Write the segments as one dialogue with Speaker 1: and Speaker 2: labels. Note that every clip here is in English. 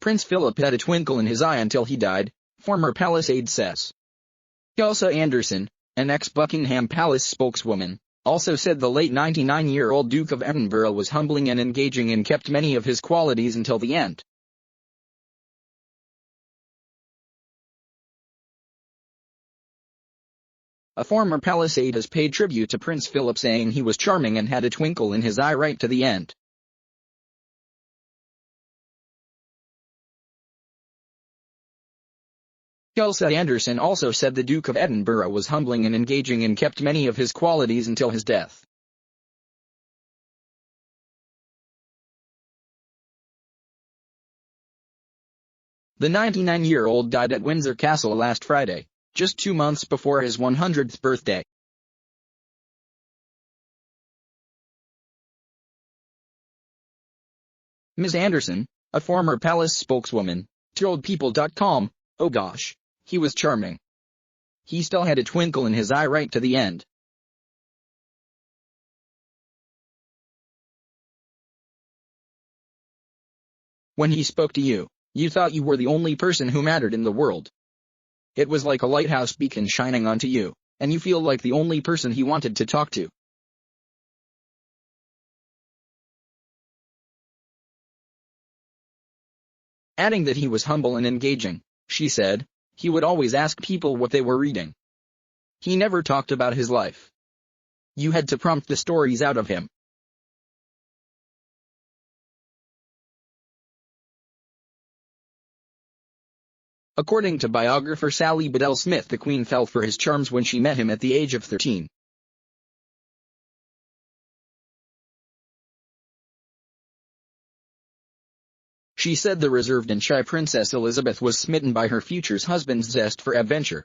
Speaker 1: Prince Philip had a twinkle in his eye until he died, former palace aide says. Elsa Anderson, an ex-Buckingham Palace spokeswoman, also said the late 99-year-old Duke of Edinburgh was humbling and engaging and kept many of his qualities until the end. A former palace aide has paid tribute to Prince Philip, saying he was charming and had a twinkle in his eye right to the end. Elsa Anderson also said the Duke of Edinburgh was humbling and engaging and kept many of his qualities until his death. The 99-year-old died at Windsor Castle last Friday, just 2 months before his 100th birthday. Ms. Anderson, a former palace spokeswoman, told People.com, "Oh gosh, he was charming. He still had a twinkle in his eye right to the end. When he spoke to you, you thought you were the only person who mattered in the world. It was like a lighthouse beacon shining onto you, and you feel like the only person he wanted to talk to." Adding that he was humble and engaging, she said, he would always ask people what they were reading. He never talked about his life. You had to prompt the stories out of him. According to biographer Sally Bedell Smith, the Queen fell for his charms when she met him at the age of 13. She said the reserved and shy Princess Elizabeth was smitten by her future husband's zest for adventure.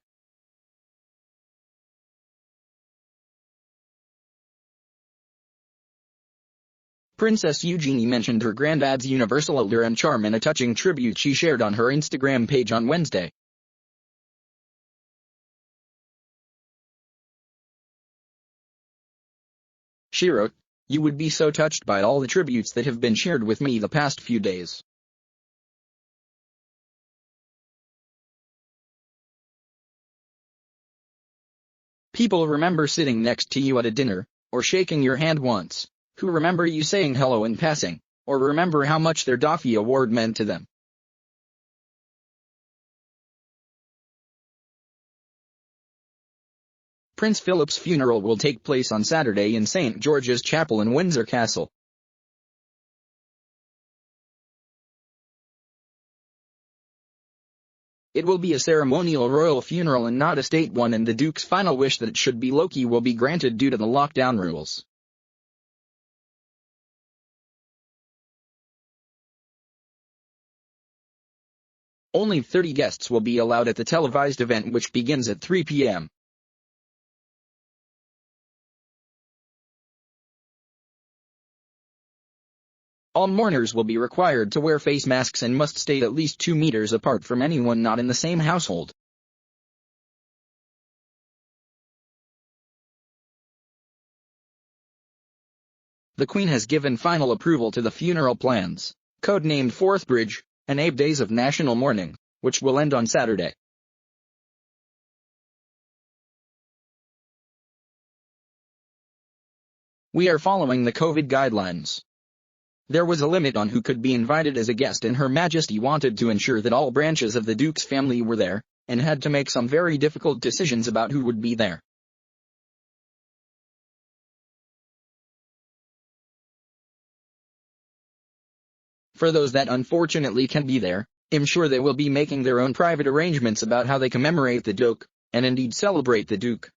Speaker 1: Princess Eugenie mentioned her granddad's universal allure and charm in a touching tribute she shared on her Instagram page on Wednesday. She wrote, "You would be so touched by all the tributes that have been shared with me the past few days. People remember sitting next to you at a dinner, or shaking your hand once, who remember you saying hello in passing, or remember how much their Daffy Award meant to them." Prince Philip's funeral will take place on Saturday in St. George's Chapel in Windsor Castle. It will be a ceremonial royal funeral and not a state one, and the Duke's final wish that it should be low-key will be granted due to the lockdown rules. Only 30 guests will be allowed at the televised event, which begins at 3 p.m. All mourners will be required to wear face masks and must stay at least 2 meters apart from anyone not in the same household. The Queen has given final approval to the funeral plans, codenamed Forthbridge, and 8 days of national mourning, which will end on Saturday. "We are following the COVID guidelines. There was a limit on who could be invited as a guest, and Her Majesty wanted to ensure that all branches of the Duke's family were there, and had to make some very difficult decisions about who would be there. For those that unfortunately can be there, I'm sure they will be making their own private arrangements about how they commemorate the Duke, and indeed celebrate the Duke.